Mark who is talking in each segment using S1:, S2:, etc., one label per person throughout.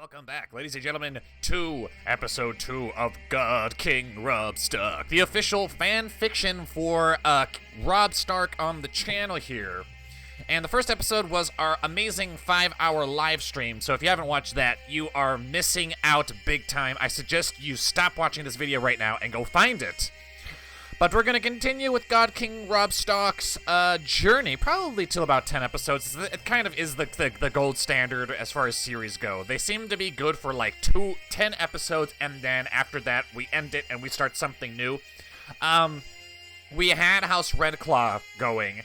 S1: Welcome back, ladies and gentlemen, to episode 2 of God King Robb Stark, the official fan fiction for Robb Stark on the channel here. And the first episode was our amazing 5-hour live stream, so if you haven't watched that, you are missing out big time. I suggest you stop watching this video right now and go find it. But we're going to continue with God King Robb Stark's journey, probably till about 10 episodes. It kind of is the gold standard as far as series go. They seem to be good for like 10 episodes, and then after that we end it and we start something new. We had House Redclaw going,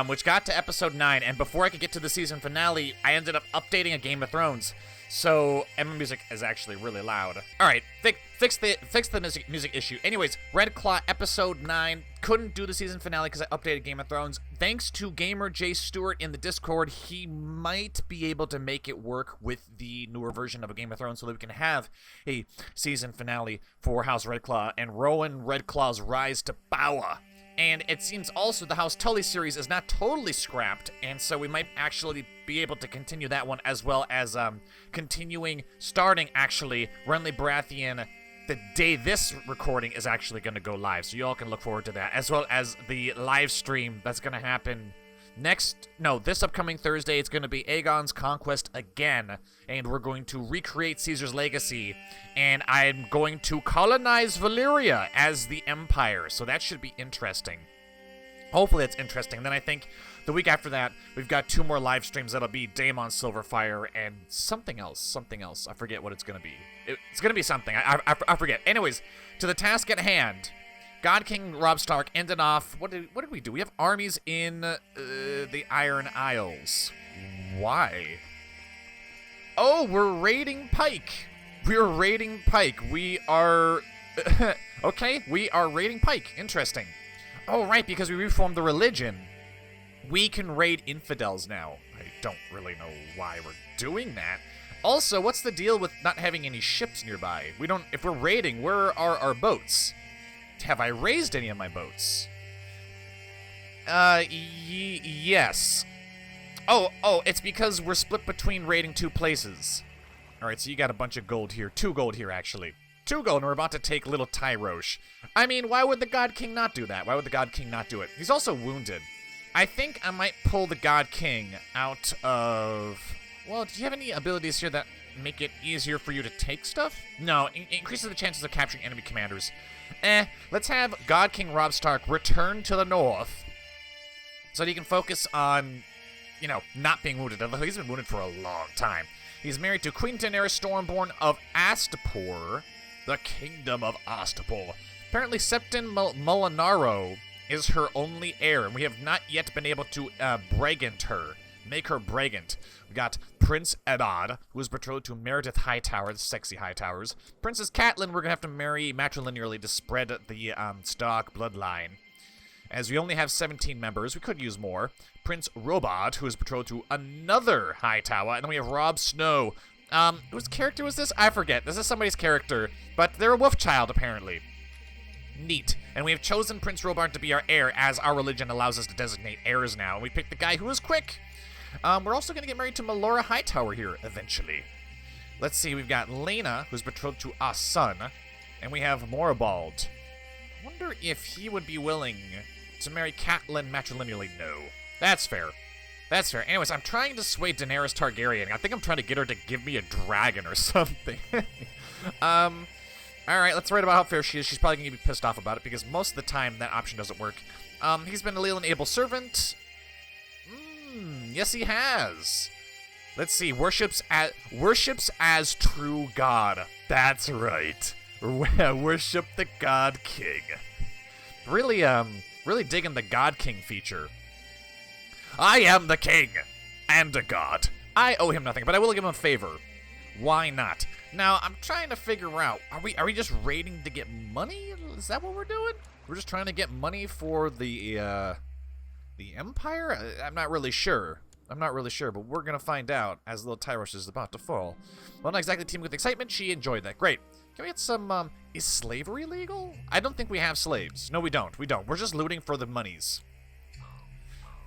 S1: which got to episode 9, and before I could get to the season finale, I ended up updating a Game of Thrones. So, and my music is actually really loud. Alright, fix the music issue. Anyways, Redclaw episode 9, couldn't do the season finale because I updated Game of Thrones. Thanks to Gamer J Stewart in the Discord, he might be able to make it work with the newer version of a Game of Thrones so that we can have a season finale for House Redclaw and Rowan Redclaw's rise to power. And it seems also the House Tully series is not totally scrapped, and so we might actually be able to continue that one, as well as starting actually Renly Baratheon the day this recording is actually going to go live, so you all can look forward to that, as well as the live stream that's going to happen this upcoming Thursday. It's going to be Aegon's Conquest again, and we're going to recreate Caesar's legacy, and I'm going to colonize Valyria as the Empire, so that should be interesting. Hopefully it's interesting. Then I think the week after that, we've got 2 more live streams. That'll be Daemon Silverfire and something else. I forget what it's going to be. It's going to be something. I forget. Anyways, to the task at hand. God King Robb Stark ended off. What did we do? We have armies in the Iron Isles. Why? Oh, we're raiding Pike. We're raiding Pike. We are okay. We are raiding Pike. Interesting. Oh, right, because we reformed the religion. We can raid infidels now. I don't really know why we're doing that. Also, what's the deal with not having any ships nearby? We don't. If we're raiding, where are our boats? Have I raised any of my boats? Yes. Oh, it's because we're split between raiding 2 places. Alright, so you got a bunch of gold here. 2 gold here, actually. 2 gold, and we're about to take little Tyrosh. I mean, why would the God King not do that? Why would the God King not do it? He's also wounded. I think I might pull the God King out of... Well, do you have any abilities here that make it easier for you to take stuff? No, it increases the chances of capturing enemy commanders. Let's have God King Robb Stark return to the north so that he can focus on, not being wounded. Although he's been wounded for a long time. He's married to Queen Daenerys Stormborn of Astapor, the Kingdom of Astapor. Apparently, Septon Molinaro is her only heir, and we have not yet been able to Bragant her. Make her Bragant. We got Prince Eddard, who is betrothed to Meredith Hightower, the sexy Hightowers. Princess Catelyn, we're going to have to marry matrilinearly to spread the Stark bloodline. As we only have 17 members, we could use more. Prince Robard, who is betrothed to another Hightower. And then we have Robb Snow. Whose character was this? I forget. This is somebody's character, but they're a wolf child, apparently. Neat. And we have chosen Prince Robard to be our heir, as our religion allows us to designate heirs now. And we picked the guy who is quick. We're also going to get married to Melora Hightower here, eventually. Let's see, we've got Lena, who's betrothed to our son, and we have Moribald. I wonder if he would be willing to marry Catelyn matrilinearly. No. That's fair. That's fair. Anyways, I'm trying to sway Daenerys Targaryen. I think I'm trying to get her to give me a dragon or something. Alright, let's write about how fair she is. She's probably going to be pissed off about it, because most of the time that option doesn't work. He's been a leal and able servant. Yes, he has. Let's see. Worships as true God. That's right. Worship the God King. Really digging the God King feature. I am the king and a god. I owe him nothing, but I will give him a favor. Why not? Now, I'm trying to figure out, are we just raiding to get money? Is that what we're doing? We're just trying to get money for the Empire? I'm not really sure. But we're going to find out as little Tyrosh is about to fall. Well, not exactly teaming with excitement. She enjoyed that. Great. Can we get some, is slavery legal? I don't think we have slaves. No, we don't. We're just looting for the monies.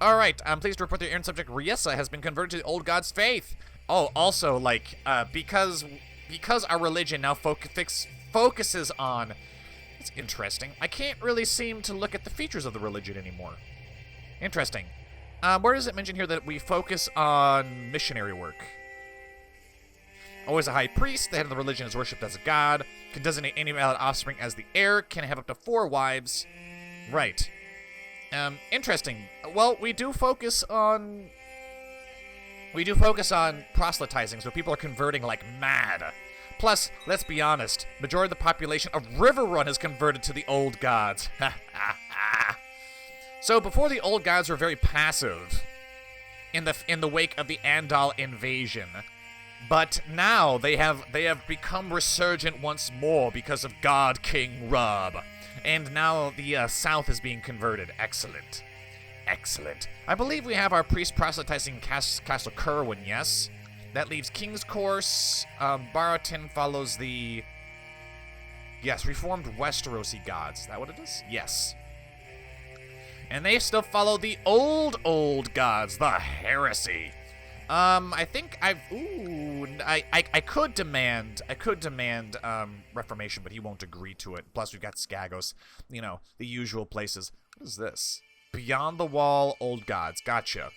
S1: Alright, I'm pleased to report that your errand subject, Riessa, has been converted to the old god's faith. Oh, also, like, because our religion now focuses on... It's interesting. I can't really seem to look at the features of the religion anymore. Interesting. Where does it mention here that we focus on missionary work? Always a high priest. The head of the religion is worshipped as a god. Can designate any valid offspring as the heir. Can have up to 4 wives. Right. Interesting. Well, we do focus on proselytizing, so people are converting like mad. Plus, let's be honest, majority of the population of Riverrun has converted to the old gods. So before, the old gods were very passive in the wake of the Andal invasion. But now they have become resurgent once more because of God King Robb. And now the south is being converted. Excellent. Excellent. I believe we have our priest proselytizing Castle Kerwin, yes? That leaves King's Course. Baratin follows the... Yes, Reformed Westerosi gods. Is that what it is? Yes. And they still follow the old gods, the heresy. I think I could demand reformation, but he won't agree to it. Plus, we've got Skagos, you know, the usual places. What is this? Beyond the Wall, old gods. Gotcha.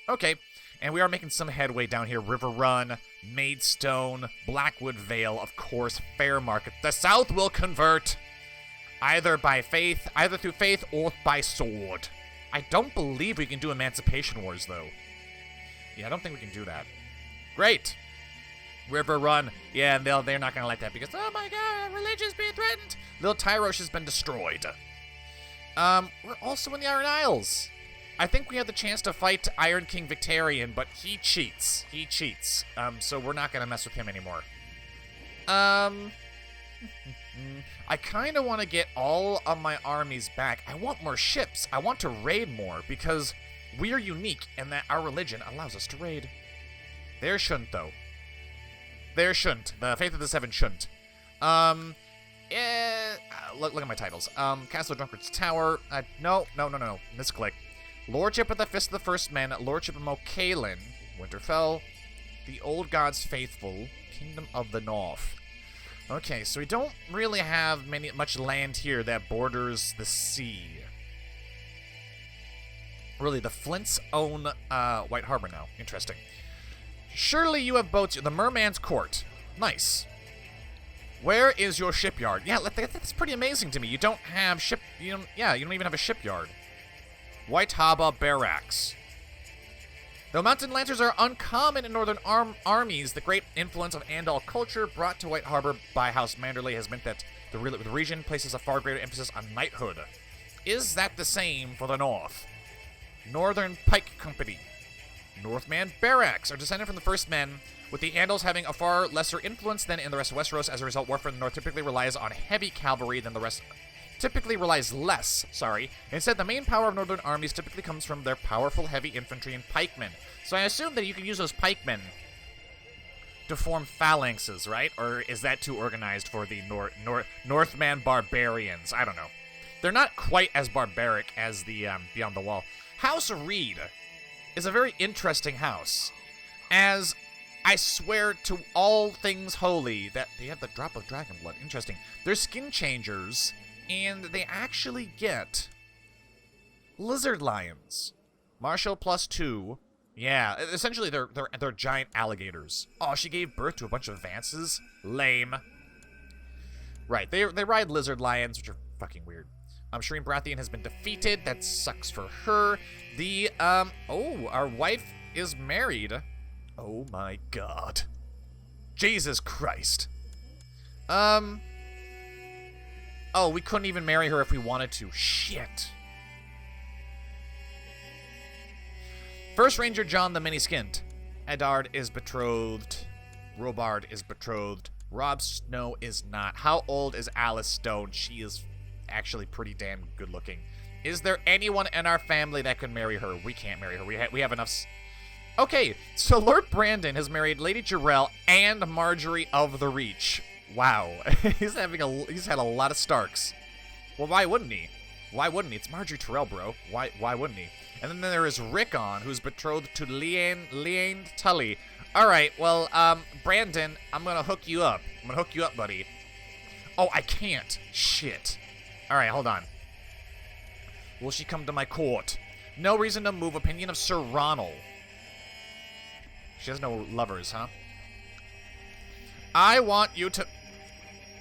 S1: Okay, and we are making some headway down here. Riverrun, Maidstone, Blackwood Vale, of course, Fairmarket. The South will convert either through faith or by sword. I don't believe we can do Emancipation Wars, though. Yeah, I don't think we can do that. Great. Riverrun. Yeah, and they're not going to like that because, oh my god, religion's being threatened. Little Tyrosh has been destroyed. We're also in the Iron Isles. I think we had the chance to fight Iron King Victarion, but he cheats. He cheats. So we're not going to mess with him anymore. I kind of want to get all of my armies back. I want more ships. I want to raid more because we are unique in that our religion allows us to raid. There shouldn't, though. There shouldn't. The Faith of the Seven shouldn't. Look at my titles. Castle Drunkard's Tower. No. Misclick. Lordship of the Fist of the First Men. Lordship of Mokalin. Winterfell. The Old Gods Faithful. Kingdom of the North. Okay, so we don't really have much land here that borders the sea. Really, the Flints own White Harbor now. Interesting. Surely you have boats. The Merman's Court. Nice. Where is your shipyard? Yeah, that's pretty amazing to me. You don't have you don't even have a shipyard. White Harbor Barracks. Though mountain lancers are uncommon in northern armies, the great influence of Andal culture brought to White Harbor by House Manderley has meant that the region places a far greater emphasis on knighthood. Is that the same for the North? Northern Pike Company. Northman Barracks are descended from the first men, with the Andals having a far lesser influence than in the rest of Westeros. As a result, warfare in the North typically relies on heavy cavalry than the rest. Instead, the main power of northern armies typically comes from their powerful heavy infantry and pikemen. So I assume that you can use those pikemen to form phalanxes, right? Or is that too organized for the Northman barbarians? I don't know. They're not quite as barbaric as the Beyond the Wall. House Reed is a very interesting house, as I swear to all things holy that they have the drop of dragon blood. Interesting. They're skin changers, and they actually get lizard lions. Martial +2. Yeah, essentially they're giant alligators. Oh, she gave birth to a bunch of Vances? Lame. Right, they ride lizard lions, which are fucking weird. Shireen Baratheon has been defeated. That sucks for her. Our wife is married. Oh my god. Jesus Christ. Oh, we couldn't even marry her if we wanted to. Shit. First Ranger John the Many-Skinned. Eddard is betrothed. Robard is betrothed. Robb Snow is not. How old is Alice Stone? She is actually pretty damn good looking. Is there anyone in our family that can marry her? We can't marry her. We have enough. Okay, so Lord Brandon has married Lady Jarrell and Marjorie of the Reach. Wow, he's had a lot of Starks. Well, why wouldn't he? Why wouldn't he? It's Marjorie Tyrell, bro. Why wouldn't he? And then there is Rickon, who's betrothed to Leanne Tully Alright, well, Brandon, I'm gonna hook you up. I'm gonna hook you up, buddy. Oh, I can't. Shit. Alright, hold on. Will she come to my court? No reason to move. Opinion of Sir Ronald. She has no lovers, huh? I want you to...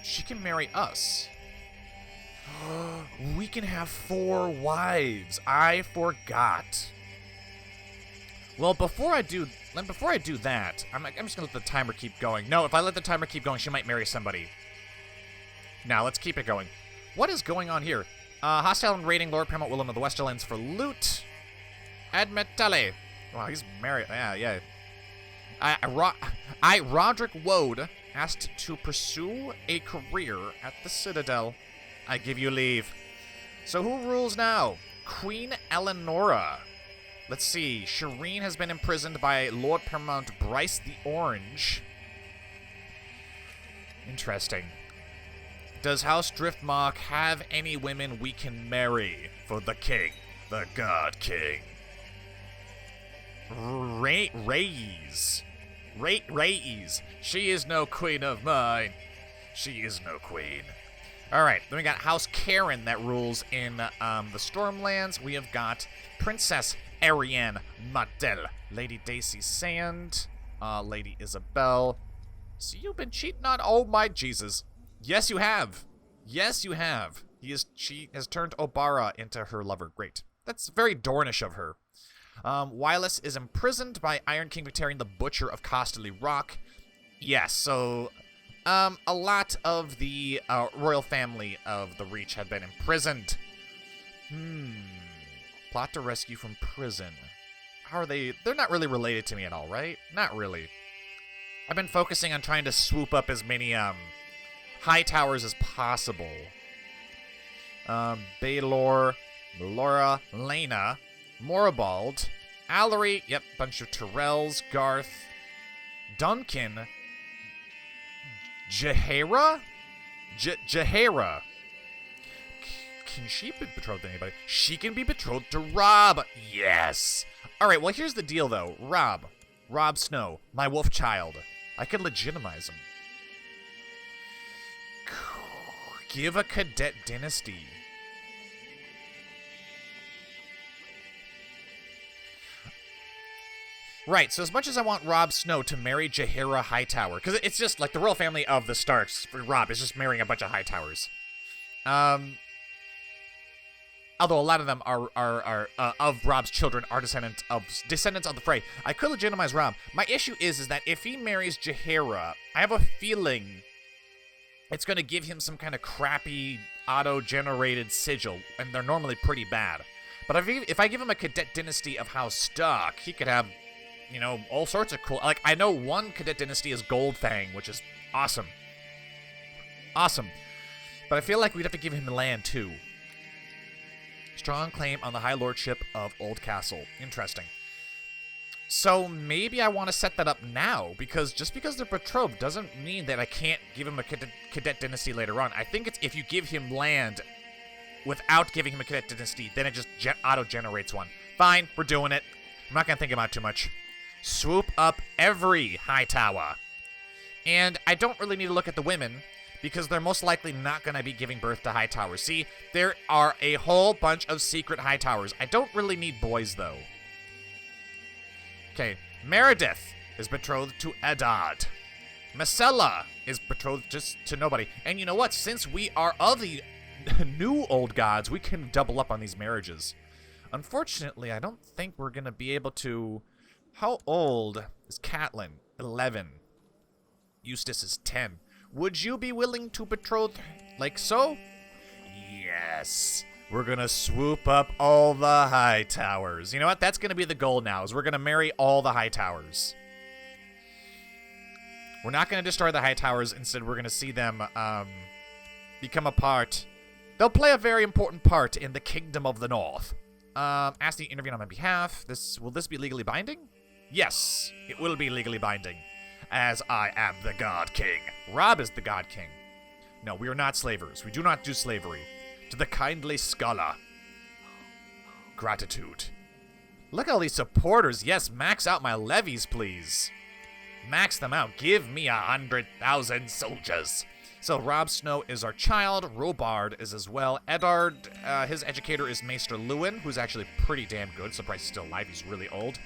S1: She can marry us. We can have 4 wives. I forgot. Well, before I do that, I'm just gonna let the timer keep going. No, if I let the timer keep going, she might marry somebody. Now, let's keep it going. What is going on here? Hostile and raiding Lord Paramount Willem of the Westerlands for loot. Admetale. Wow, he's married. Yeah. Roderick Woad, asked to pursue a career at the Citadel. I give you leave. So who rules now? Queen Eleonora. Let's see. Shireen has been imprisoned by Lord Paramount Bryce the Orange. Interesting. Does House Driftmark have any women we can marry for the king, the God King? Reyes. She is no queen of mine. She is no queen. Alright, then we got House Karen that rules in the Stormlands. We have got Princess Ariane Martel, Lady Daisy Sand, Lady Isabel. So you've been cheating on... Oh my Jesus. Yes, you have. Yes, you have. She has turned Obara into her lover. Great. That's very Dornish of her. Wireless is imprisoned by Iron King Victarion the Butcher of Costly Rock. Yes, so... a lot of the royal family of the Reach had been imprisoned. Plot to rescue from prison. How are they? They're not really related to me at all, right? Not really. I've been focusing on trying to swoop up as many high towers as possible. Baelor, Melora, Lena, Moribald, Allery, yep, bunch of Tyrells, Garth, Duncan, Jaheira? Jaheira. Can she be betrothed to anybody? She can be betrothed to Robb. Yes. All right, well, here's the deal, though. Robb Snow, my wolf child. I could legitimize him. Give a cadet dynasty. Right, so as much as I want Robb Snow to marry Jaheira Hightower, because it's just like the royal family of the Starks, for Robb is just marrying a bunch of Hightowers. Although a lot of them are of Robb's children are descendants of the Frey. I could legitimize Robb. My issue is that if he marries Jaheira, I have a feeling it's going to give him some kind of crappy auto-generated sigil, and they're normally pretty bad. But if I give him a cadet dynasty of House Stark, he could have, you know, all sorts of cool... Like, I know one cadet dynasty is Goldfang, which is awesome. Awesome. But I feel like we'd have to give him land, too. Strong claim on the High Lordship of Old Castle. Interesting. So maybe I want to set that up now, because just because they're betrothed doesn't mean that I can't give him a cadet dynasty later on. I think it's if you give him land without giving him a cadet dynasty, then it just auto-generates one. Fine, we're doing it. I'm not going to think about it too much. Swoop up every high tower. And I don't really need to look at the women, because they're most likely not going to be giving birth to high towers. See, there are a whole bunch of secret high towers. I don't really need boys, though. Okay, Meredith is betrothed to Eddard. Marcella is betrothed just to nobody. And you know what? Since we are of the new old gods, we can double up on these marriages. Unfortunately, I don't think we're going to be able to... How old is Catelyn? 11. Eustace is 10. Would you be willing to betroth like so? Yes. We're going to swoop up all the high towers. You know what? That's going to be the goal now, is we're going to marry all the high towers. We're not going to destroy the high towers. Instead, we're going to see them become a part. They'll play a very important part in the Kingdom of the North. Ask you to intervene on my behalf. Will this be legally binding? Yes, it will be legally binding. As I am the God King. Robb is the God King. No, we are not slavers. We do not do slavery. To the kindly scholar. Gratitude. Look at all these supporters. Yes, max out my levies, please. Max them out. Give me 100,000 soldiers. So Robb Snow is our child. Robard is as well. Eddard, his educator is Maester Lewin, who's actually pretty damn good. Surprised he's still alive. He's really old.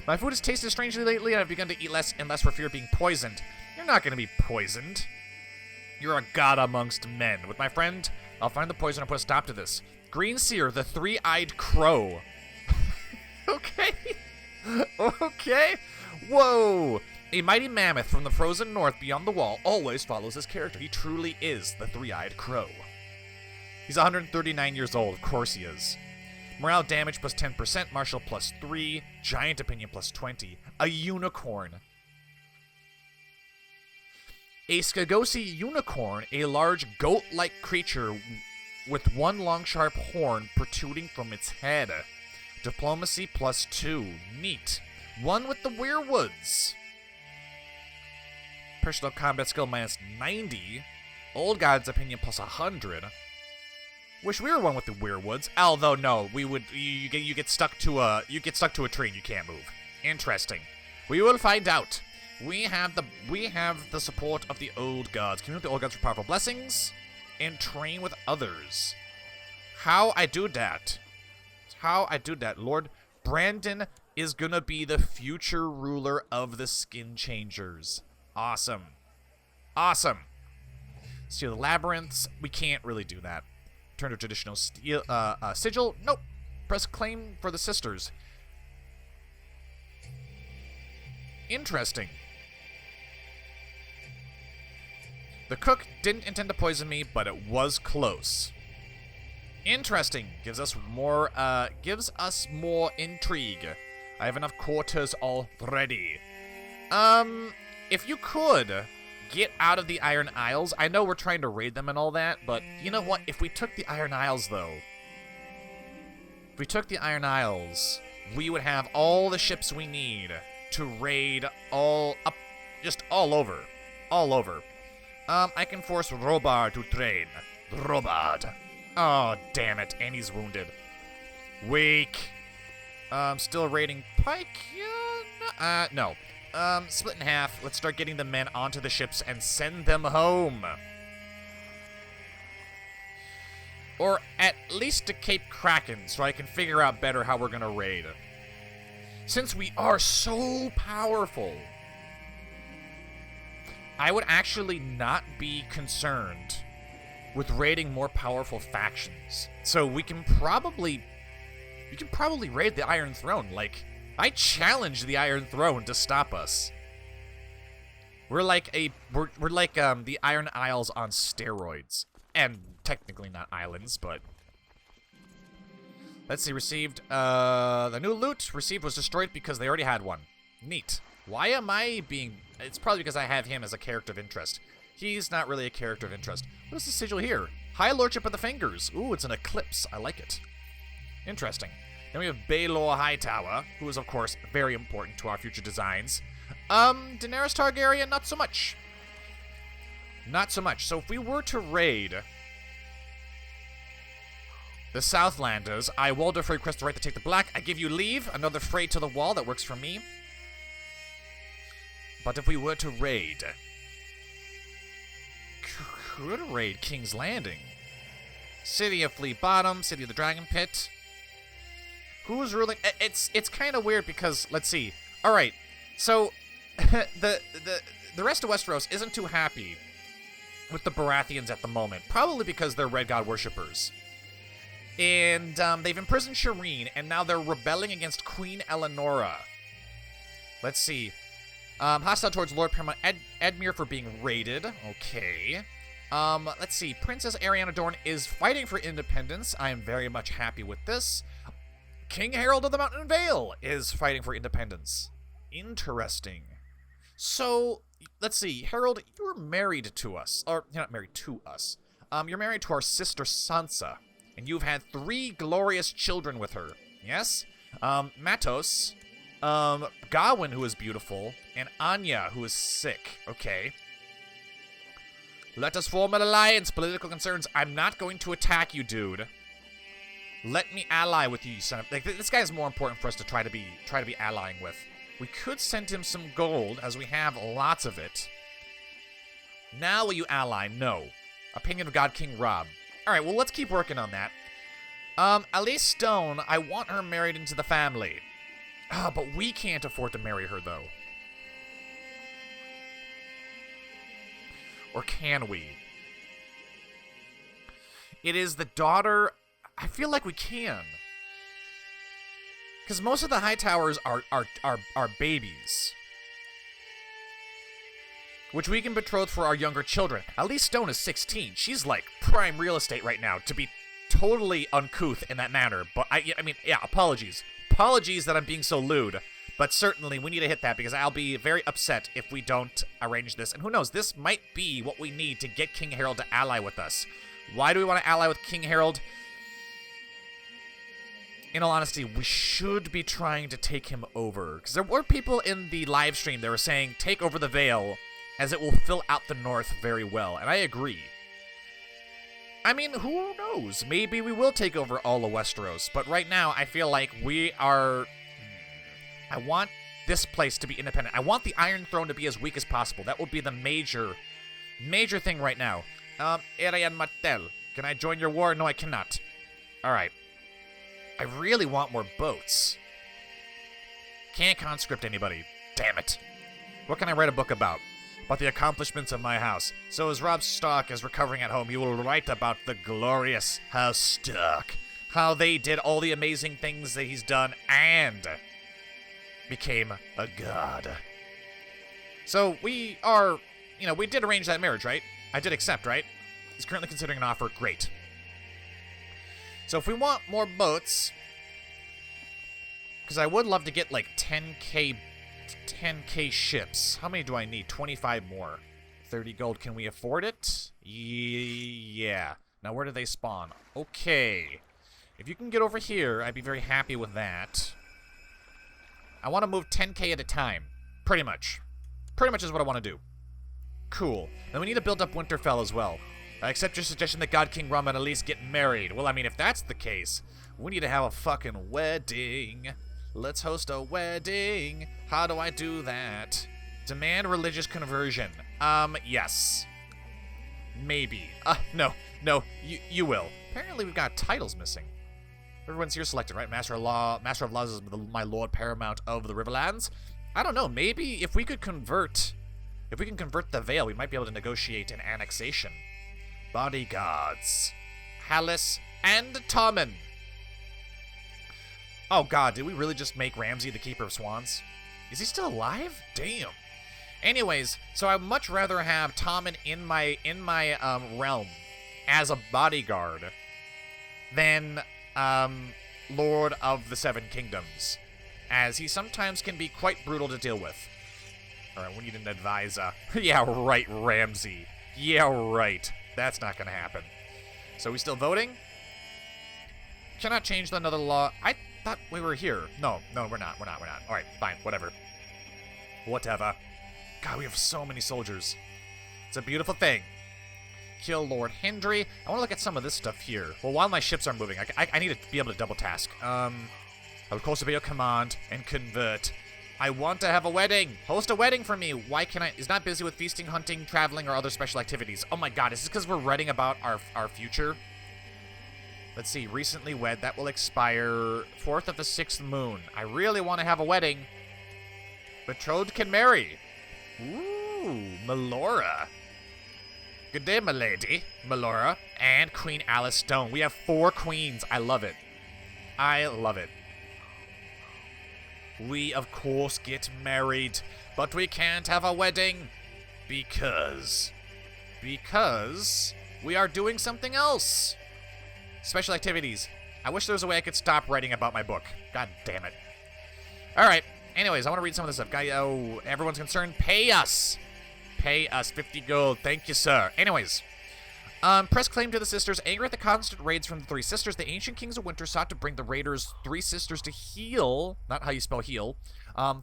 S1: My food has tasted strangely lately, and I've begun to eat less and less for fear of being poisoned. You're not going to be poisoned. You're a god amongst men. With my friend, I'll find the poison and put a stop to this. Green Seer, the three-eyed crow. Okay. Okay. Whoa. A mighty mammoth from the frozen north beyond the wall always follows his character. He truly is the three-eyed crow. He's 139 years old. Of course he is. Morale damage plus 10%, martial plus 3, giant opinion plus 20. A unicorn. A Skagosi unicorn, a large goat-like creature with one long sharp horn protruding from its head. Diplomacy plus 2. Neat. One with the weirwoods. Personal combat skill minus 90. Old God's opinion plus 100. Wish we were one with the weirwoods. Although no, we would. You get stuck to a tree and you can't move. Interesting. We will find out. We have the support of the old gods. Commune with the old gods for powerful blessings and train with others. How I do that? How I do that? Lord Brandon is gonna be the future ruler of the Skin Changers. Awesome. Awesome. Steal the labyrinths. We can't really do that. Turn to traditional sigil. Nope. Press claim for the sisters. Interesting. The cook didn't intend to poison me, but it was close. Interesting. Gives us more intrigue. I have enough quarters already. If you could get out of the Iron Isles, I know we're trying to raid them and all that, but you know what? If we took the Iron Isles, though, we would have all the ships we need to raid all over. I can force Robard to train. Robard. Oh, damn it. And he's wounded. Weak. Still raiding Pike? No. Split in half. Let's start getting the men onto the ships and send them home. Or at least to Cape Kraken, so I can figure out better how we're gonna raid. Since we are so powerful, I would actually not be concerned with raiding more powerful factions. So we can probably raid the Iron Throne. Like, I challenge the Iron Throne to stop us. We're like the Iron Isles on steroids. And technically not islands, but let's see, received the new loot received was destroyed because they already had one. Neat. Why am I being... It's probably because I have him as a character of interest. He's not really a character of interest. What is the sigil here? High Lordship of the Fingers. Ooh, it's an eclipse. I like it. Interesting. Then we have Baelor Hightower, who is, of course, very important to our future designs. Daenerys Targaryen, not so much. Not so much. So if we were to raid the Southlanders, I, Walder Frey, request the right to take the black. I give you leave. Another Frey to the wall. That works for me. But if we were to raid... Could raid King's Landing. City of Flea Bottom, City of the Dragon Pit. Who's ruling? It's kind of weird because, let's see. All right, so the rest of Westeros isn't too happy with the Baratheons at the moment, probably because they're Red God worshippers. And they've imprisoned Shireen, and now they're rebelling against Queen Eleonora. Let's see. Hostile towards Lord Paramount Edmure for being raided. Okay. Let's see. Princess Ariana Dorne is fighting for independence. I am very much happy with this. King Harold of the Mountain Vale is fighting for independence. Interesting. So, let's see. Harold, you're married to us. Or, you're not married to us. You're married to our sister Sansa. And you've had 3 glorious children with her. Yes? Matos, Gawain, who is beautiful, and Anya, who is sick. Okay. Let us form an alliance. Political concerns. I'm not going to attack you, dude. Let me ally with you, son of... Like, this guy is more important for us to try to be allying with. We could send him some gold, as we have lots of it. Now will you ally? No. Opinion of God King Robb. Alright, well, let's keep working on that. Elise Stone, I want her married into the family. But we can't afford to marry her, though. Or can we? It is the daughter... I feel like we can. Because most of the high towers are babies. Which we can betroth for our younger children. Elise Stone is 16. She's like prime real estate right now, to be totally uncouth in that manner. But I mean, yeah, apologies. Apologies that I'm being so lewd. But certainly we need to hit that, because I'll be very upset if we don't arrange this. And who knows, this might be what we need to get King Harold to ally with us. Why do we want to ally with King Harold? In all honesty, we should be trying to take him over. Because there were people in the live stream that were saying, take over the Vale, as it will fill out the North very well. And I agree. I mean, who knows? Maybe we will take over all of Westeros. But right now, I feel like we are... I want this place to be independent. I want the Iron Throne to be as weak as possible. That will be the major thing right now. Arian Martel, can I join your war? No, I cannot. Alright. I really want more boats. Can't conscript anybody. Damn it. What can I write a book about? About the accomplishments of my house. So as Robb Stark is recovering at home, you will write about the glorious House Stark. How they did all the amazing things that he's done and became a god. So we are, we did arrange that marriage, right? I did accept, right? He's currently considering an offer. Great. So if we want more boats, because I would love to get like 10k ships. How many do I need? 25 more. 30 gold. Can we afford it? Yeah. Now where do they spawn? Okay. If you can get over here, I'd be very happy with that. I want to move 10k at a time. Pretty much. Pretty much is what I want to do. Cool. Then we need to build up Winterfell as well. I accept your suggestion that God King Robb and Elise get married. Well, I mean, if that's the case, we need to have a fucking wedding. Let's host a wedding. How do I do that? Demand religious conversion. Yes. Maybe. No, you will. Apparently we've got titles missing. Everyone's here selected, right? Master of Laws is my Lord Paramount of the Riverlands. I don't know, maybe if we could convert... If we can convert the Vale, we might be able to negotiate an annexation. Bodyguards. Hallis and Tommen. Oh god, did we really just make Ramsay the Keeper of Swans? Is he still alive? Damn. Anyways, so I'd much rather have Tommen in my realm as a bodyguard than Lord of the Seven Kingdoms, as he sometimes can be quite brutal to deal with. Alright, we need an advisor. Yeah, right, Ramsay. Yeah, right. That's not gonna happen. So we still voting? Cannot change another law. I thought we were here. No, we're not. Alright, fine, whatever. Whatever. God, we have so many soldiers. It's a beautiful thing. Kill Lord Hendry. I want to look at some of this stuff here. Well, while my ships are moving, I need to be able to double task. I will of course obey your command and convert. I want to have a wedding. Host a wedding for me. Why can I? He's not busy with feasting, hunting, traveling, or other special activities. Oh my god, is this because we're writing about our future? Let's see. Recently wed. That will expire 4th of the 6th moon. I really want to have a wedding. Betrothed can marry. Ooh, Melora. Good day, my lady. Melora. And Queen Alice Stone. We have 4 queens. I love it. I love it. We, of course, get married, but we can't have a wedding because we are doing something else. Special activities. I wish there was a way I could stop writing about my book. God damn it. All right. Anyways, I want to read some of this stuff. Oh, everyone's concerned. Pay us. Pay us 50 gold. Thank you, sir. Anyways. Press claim to the sisters. Anger at the constant raids from the 3 sisters. The ancient kings of winter sought to bring the raiders' 3 sisters to heal. Not how you spell heal.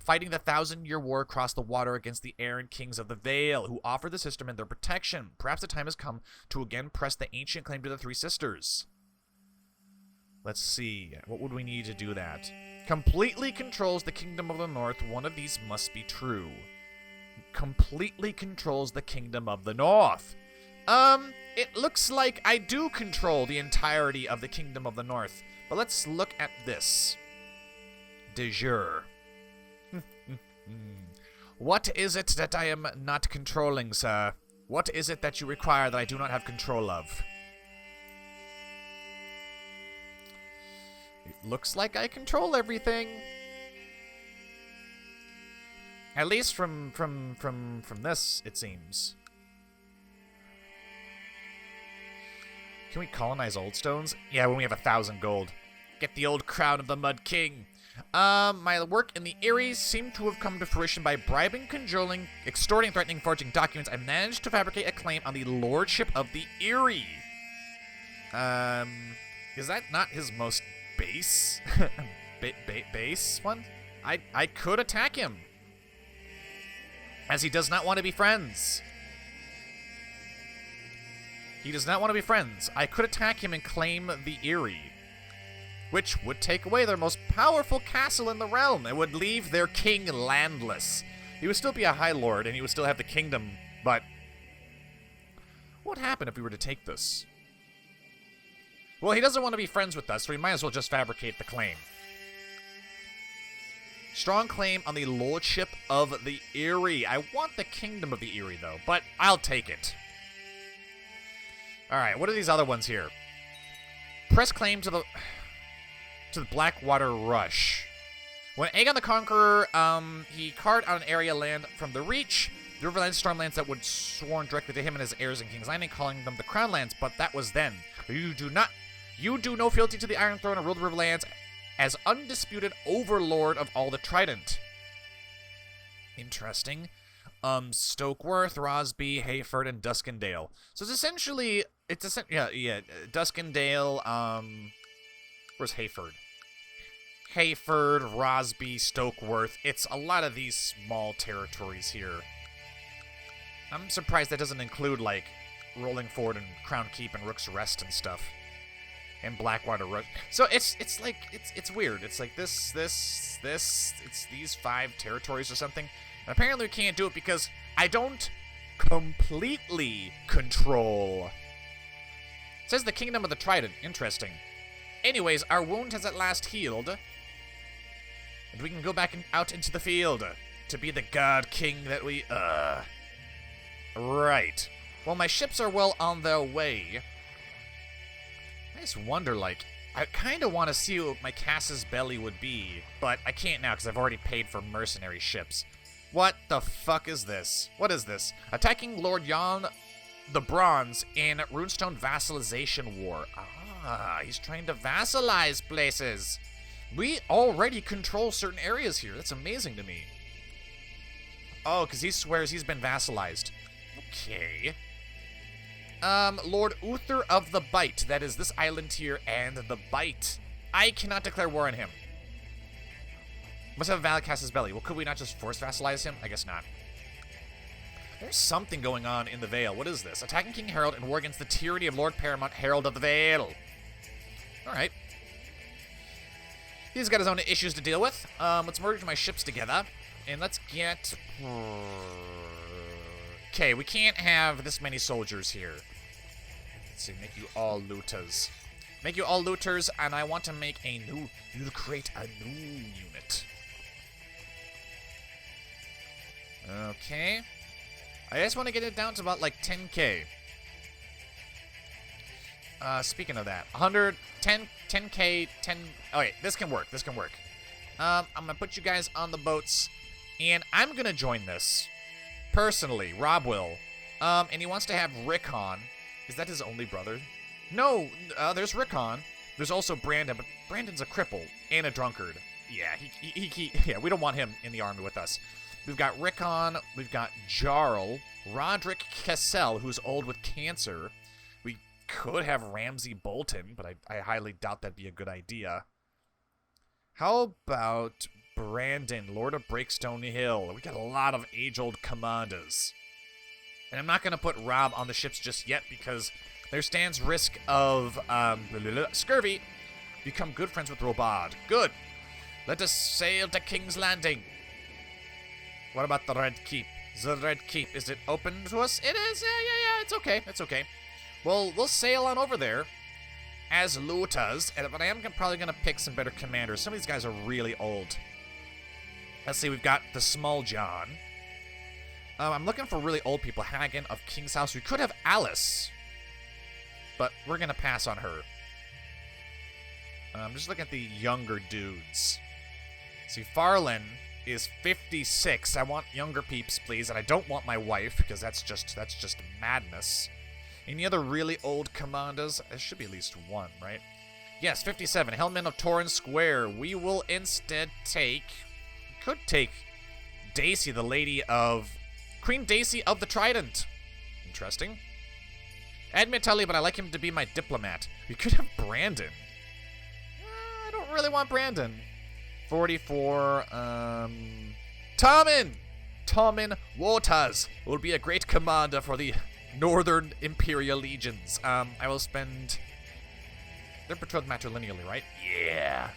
S1: Fighting the 1,000-year war across the water against the errant kings of the Vale, who offered the sistermen their protection. Perhaps the time has come to again press the ancient claim to the 3 sisters. Let's see. What would we need to do that? Completely controls the Kingdom of the North. One of these must be true. Completely controls the Kingdom of the North. It looks like I do control the entirety of the Kingdom of the North. But let's look at this. De jure. What is it that I am not controlling, sir? What is it that you require that I do not have control of? It looks like I control everything. At least from this, it seems. Can we colonize Old Stones? Yeah, when we have 1,000 gold. Get the old crown of the Mud King. My work in the Eyries seemed to have come to fruition by bribing, cajoling, extorting, threatening, forging documents. I managed to fabricate a claim on the lordship of the Eyrie. Is that not his most base? Base one? I could attack him. As he does not want to be friends. He does not want to be friends. I could attack him and claim the Eyrie, which would take away their most powerful castle in the realm. It would leave their king landless. He would still be a High Lord, and he would still have the kingdom, but what would happen if we were to take this? Well, he doesn't want to be friends with us, so we might as well just fabricate the claim. Strong claim on the lordship of the Eyrie. I want the kingdom of the Eyrie, though, but I'll take it. Alright, what are these other ones here? Press claim to the Blackwater Rush. When Aegon the Conqueror, he carved out an area land from the Reach, the Riverlands, Stormlands that would sworn directly to him and his heirs in King's Landing, calling them the Crownlands, but that was then. You do no fealty to the Iron Throne and rule the Riverlands as undisputed overlord of all the Trident. Interesting. Stokeworth, Rosby, Hayford, and Duskendale. So it's essentially, Duskendale, where's Hayford? Hayford, Rosby, Stokeworth. It's a lot of these small territories here. I'm surprised that doesn't include, like, Rolling Ford and Crown Keep and Rook's Rest and stuff. And Blackwater Rush. So it's weird. It's like this, it's these 5 territories or something. And apparently we can't do it because I don't completely control. It says the Kingdom of the Trident. Interesting. Anyways, our wound has at last healed. And we can go back out into the field to be the God King that we, Right. Well, my ships are well on their way. I just wonder, like, I kind of want to see what my Cass's belly would be, but I can't now because I've already paid for mercenary ships. What the fuck is this? What is this? Attacking Lord Jan the Bronze in Runestone Vassalization War. Ah, he's trying to vassalize places. We already control certain areas here. That's amazing to me. Oh, because he swears he's been vassalized. Okay. Lord Uther of the Bite. That is this island here and the Bite. I cannot declare war on him. Must have a valid Cass's belly. Well, could we not just force vassalize him? I guess not. There's something going on in the Vale. What is this? Attacking King Harold and war against the tyranny of Lord Paramount Harold of the Vale. Alright. He's got his own issues to deal with. Let's merge my ships together. And let's get... Okay, we can't have this many soldiers here. Let's see, make you all looters. Make you all looters, and I want to make a new... You create a new unit. Okay. I just want to get it down to about, like, 10k. Speaking of that, 10k, 10... Okay, this can work, this can work. I'm gonna put you guys on the boats, and I'm gonna join this. Personally, Robb will. And he wants to have Rickon. Is that his only brother? No, there's Rickon. There's also Brandon, but Brandon's a cripple and a drunkard. Yeah, yeah, we don't want him in the army with us. We've got Rickon, we've got Jarl, Roderick Cassell, who's old with cancer. We could have Ramsay Bolton, but I highly doubt that'd be a good idea. How about Brandon, Lord of Breakstone Hill? We got a lot of age-old commanders. And I'm not going to put Robb on the ships just yet because there stands risk of scurvy. Become good friends with Robard. Good. Let us sail to King's Landing. What about the Red Keep? The Red Keep, is it open to us? It is, yeah, it's okay, it's okay. Well, we'll sail on over there as Lutas, but I am probably going to pick some better commanders. Some of these guys are really old. Let's see, we've got the Small John. I'm looking for really old people. Hagen of King's House. We could have Alice, but we're going to pass on her. I'm just looking at the younger dudes. See, Farlin is 56. I want younger peeps, please, and I don't want my wife, because that's just madness. Any other really old commanders? There should be at least one, right? Yes, 57. Hellman of Torrens Square. We will instead take... Could take Daisy, the lady of... Queen Daisy of the Trident. Interesting. Admit Tully, but I like him to be my diplomat. We could have Brandon. I don't really want Brandon. 44, Tommen! Tommen Wotas will be a great commander for the Northern Imperial Legions. I will spend... They're betrothed matrilineally, right? Yeah.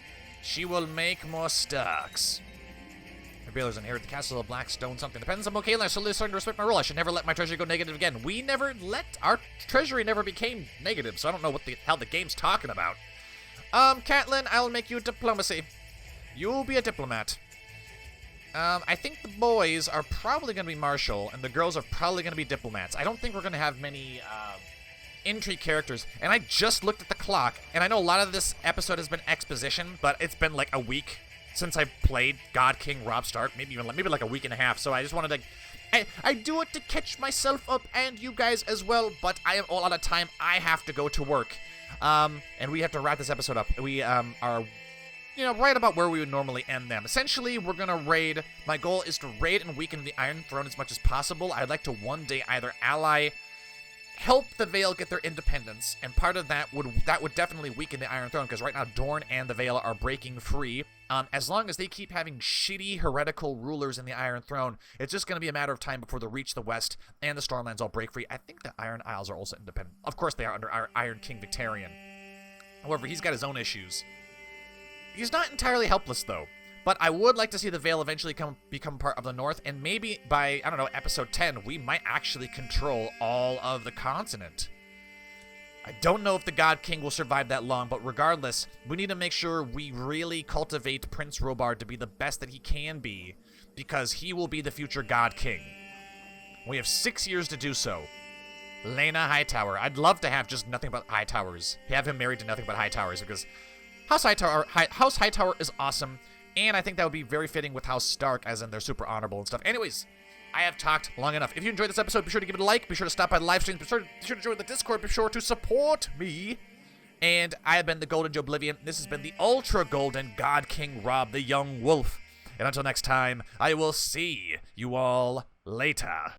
S1: She will make more Starks. Her Baylors inherit the castle of Blackstone. Something depends on Mokayla. I'm slowly starting to respect my role. I should never let my treasury go negative again. We never let... Our treasury never became negative, so I don't know what the hell the game's talking about. Catelyn, I will make you diplomacy. You'll be a diplomat. I think the boys are probably going to be martial, and the girls are probably going to be diplomats. I don't think we're going to have many intrigue characters. And I just looked at the clock, and I know a lot of this episode has been exposition, but it's been like a week since I played God King Robb Stark, maybe like a week and a half. So I just wanted to... I do it to catch myself up and you guys as well, but I am all out of time. I have to go to work. And we have to wrap this episode up. We are... You know, right about where we would normally end them. Essentially, we're going to raid. My goal is to raid and weaken the Iron Throne as much as possible. I'd like to one day either help the Vale get their independence, and part of that would definitely weaken the Iron Throne, because right now Dorne and the Vale are breaking free. As long as they keep having shitty heretical rulers in the Iron Throne, it's just going to be a matter of time before they reach the West and the Stormlands all break free. I think the Iron Isles are also independent. Of course, they are under Iron King Victarion. However, he's got his own issues. He's not entirely helpless, though. But I would like to see the Vale eventually become part of the North, and maybe by, I don't know, episode 10, we might actually control all of the continent. I don't know if the God King will survive that long, but regardless, we need to make sure we really cultivate Prince Robard to be the best that he can be, because he will be the future God King. We have 6 years to do so. Lena Hightower. I'd love to have just nothing but Hightowers. Have him married to nothing but Hightowers, because House Hightower is awesome, and I think that would be very fitting with House Stark, as in they're super honorable and stuff. Anyways, I have talked long enough. If you enjoyed this episode, be sure to give it a like. Be sure to stop by the live streams. Be sure to join the Discord. Be sure to support me. And I have been the Golden Joeblivion. This has been the Ultra Golden God King Robb, the Young Wolf. And until next time, I will see you all later.